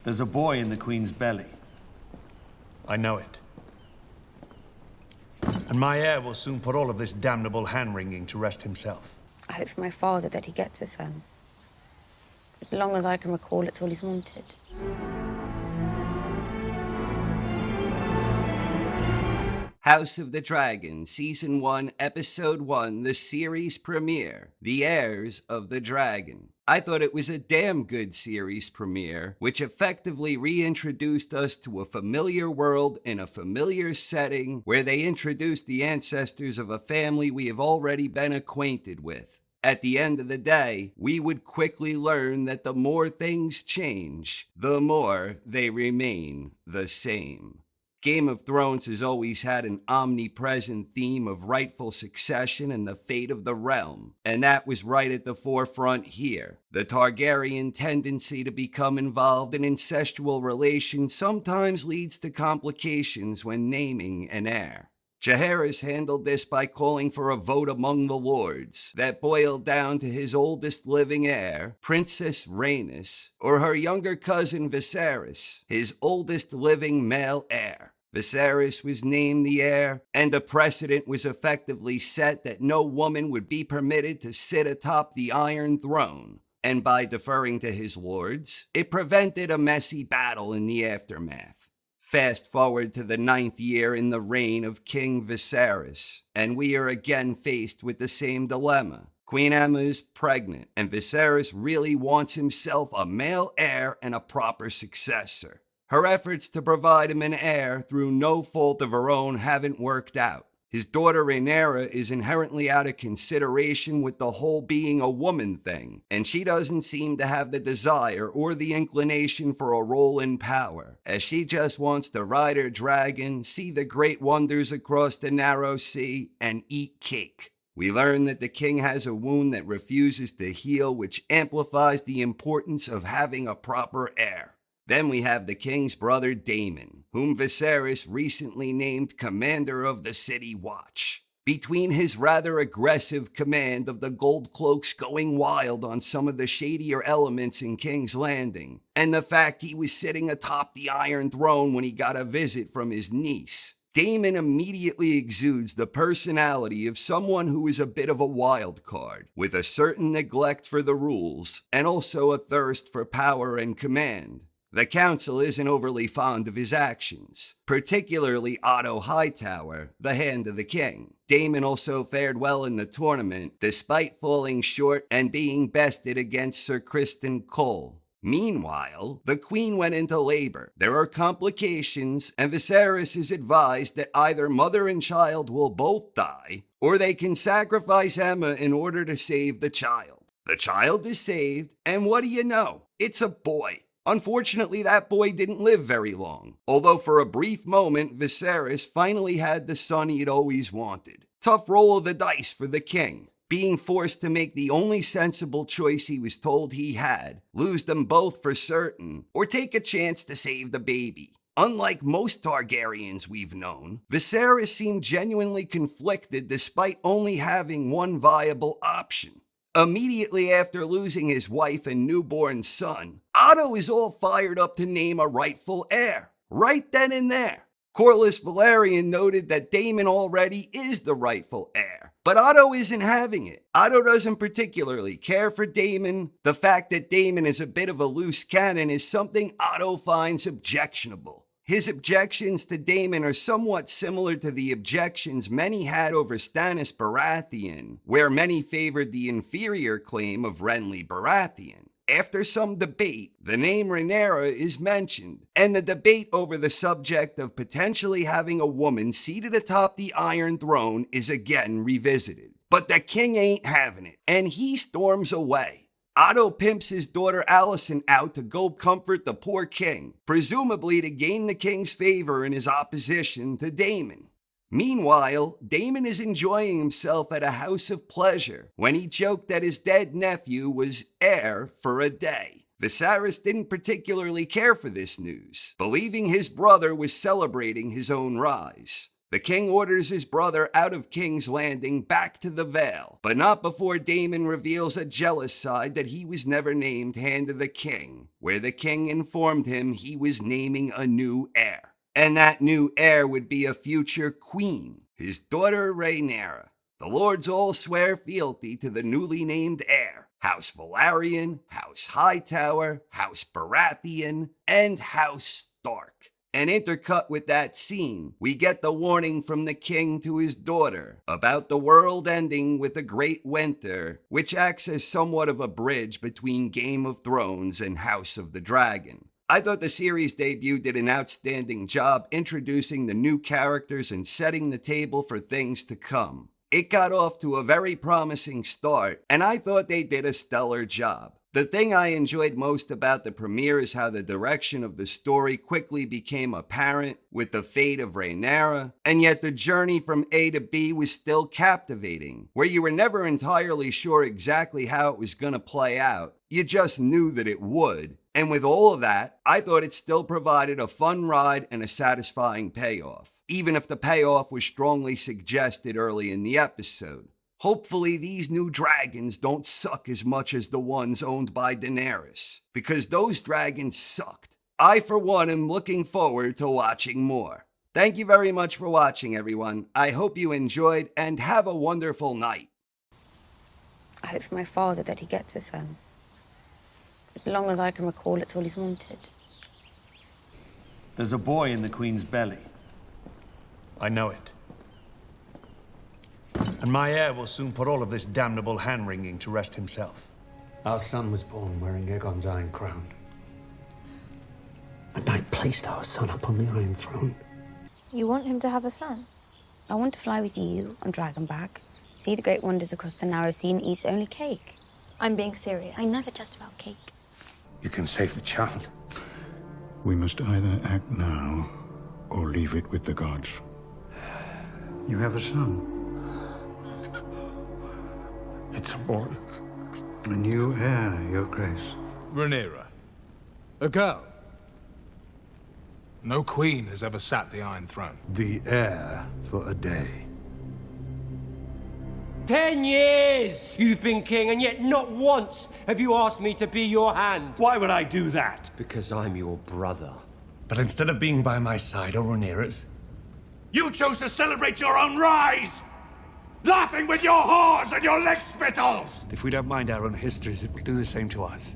There's a boy in the Queen's belly. I know it. And my heir will soon put all of this damnable hand-wringing to rest himself. I hope for my father that he gets a son. As long as I can recall, it's all he's wanted. House of the Dragon, Season 1, Episode 1, the series premiere, The Heirs of the Dragon. I thought it was a damn good series premiere, which effectively reintroduced us to a familiar world in a familiar setting where they introduced the ancestors of a family we have already been acquainted with. At the end of the day, we would quickly learn that the more things change, the more they remain the same. Game of Thrones has always had an omnipresent theme of rightful succession and the fate of the realm, and that was right at the forefront here. The Targaryen tendency to become involved in incestual relations sometimes leads to complications when naming an heir. Jaehaerys handled this by calling for a vote among the lords that boiled down to his oldest living heir, Princess Rhaenys, or her younger cousin Viserys, his oldest living male heir. Viserys was named the heir, and a precedent was effectively set that no woman would be permitted to sit atop the Iron Throne. And by deferring to his lords, it prevented a messy battle in the aftermath. Fast forward to the 9th year in the reign of King Viserys, and we are again faced with the same dilemma. Queen Aemma is pregnant, and Viserys really wants himself a male heir and a proper successor. Her efforts to provide him an heir through no fault of her own haven't worked out. His daughter Rhaenyra is inherently out of consideration with the whole being a woman thing, and she doesn't seem to have the desire or the inclination for a role in power, as she just wants to ride her dragon, see the great wonders across the narrow sea, and eat cake. We learn that the king has a wound that refuses to heal, which amplifies the importance of having a proper heir. Then we have the king's brother Daemon, whom Viserys recently named commander of the City Watch. Between his rather aggressive command of the Gold Cloaks going wild on some of the shadier elements in King's Landing, and the fact he was sitting atop the Iron Throne when he got a visit from his niece, Daemon immediately exudes the personality of someone who is a bit of a wild card, with a certain neglect for the rules, and also a thirst for power and command. The council isn't overly fond of his actions, particularly Otto Hightower, the Hand of the King. Daemon also fared well in the tournament, despite falling short and being bested against Sir Criston Cole. Meanwhile, the Queen went into labor. There are complications, and Viserys is advised that either mother and child will both die, or they can sacrifice Aemma in order to save the child. The child is saved, and what do you know? It's a boy. Unfortunately, that boy didn't live very long, although for a brief moment, Viserys finally had the son he'd always wanted. Tough roll of the dice for the king, being forced to make the only sensible choice he was told he had, lose them both for certain, or take a chance to save the baby. Unlike most Targaryens we've known, Viserys seemed genuinely conflicted despite only having one viable option. Immediately after losing his wife and newborn son, Otto is all fired up to name a rightful heir, right then and there. Corlys Velaryon noted that Daemon already is the rightful heir, but Otto isn't having it. Otto doesn't particularly care for Daemon. The fact that Daemon is a bit of a loose cannon is something Otto finds objectionable. His objections to Daemon are somewhat similar to the objections many had over Stannis Baratheon, where many favored the inferior claim of Renly Baratheon. After some debate, the name Rhaenyra is mentioned, and the debate over the subject of potentially having a woman seated atop the Iron Throne is again revisited. But the king ain't having it, and he storms away. Otto pimps his daughter Alicent out to go comfort the poor king, presumably to gain the king's favor in his opposition to Daemon. Meanwhile, Daemon is enjoying himself at a house of pleasure when he joked that his dead nephew was heir for a day. Viserys didn't particularly care for this news, believing his brother was celebrating his own rise. The king orders his brother out of King's Landing back to the Vale, but not before Daemon reveals a jealous side that he was never named Hand of the King, where the king informed him he was naming a new heir. And that new heir would be a future queen, his daughter Rhaenyra. The lords all swear fealty to the newly named heir. House Velaryon, House Hightower, House Baratheon, and House Stark. And intercut with that scene, we get the warning from the king to his daughter about the world ending with a great winter, which acts as somewhat of a bridge between Game of Thrones and House of the Dragon. I thought the series debut did an outstanding job introducing the new characters and setting the table for things to come. It got off to a very promising start, and I thought they did a stellar job. The thing I enjoyed most about the premiere is how the direction of the story quickly became apparent with the fate of Rhaenyra, and yet the journey from A to B was still captivating, where you were never entirely sure exactly how it was going to play out. You just knew that it would. And with all of that, I thought it still provided a fun ride and a satisfying payoff, even if the payoff was strongly suggested early in the episode. Hopefully these new dragons don't suck as much as the ones owned by Daenerys, because those dragons sucked. I, for one, am looking forward to watching more. Thank you very much for watching, everyone. I hope you enjoyed, and have a wonderful night. I hope for my father that he gets a son. As long as I can recall, it's all he's wanted. There's a boy in the Queen's belly. I know it. And my heir will soon put all of this damnable hand-wringing to rest himself. Our son was born wearing Aegon's iron crown. And I placed our son upon the Iron Throne. You want him to have a son? I want to fly with you on Dragonback, see the great wonders across the narrow sea and eat only cake. I'm being serious. I never just about cake. You can save the child. We must either act now or leave it with the gods. You have a son. It's a boy. A new heir, Your Grace. Rhaenyra. A girl. No queen has ever sat the Iron Throne. The heir for a day. 10 years you've been king, and yet not once have you asked me to be your hand. Why would I do that? Because I'm your brother. But instead of being by my side or Rhaenyra's, you chose to celebrate your own rise! Laughing with your whores and your leg spittles! If we don't mind our own histories, it will do the same to us.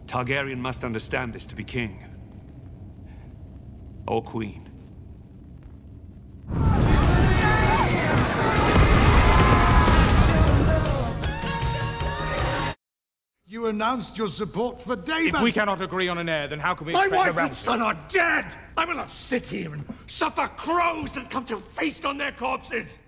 Targaryen must understand this to be king. Or queen. You announced your support for Daemon! If we cannot agree on an heir, then how can we My expect wife a and son are dead! I will not sit here and suffer crows that come to feast on their corpses!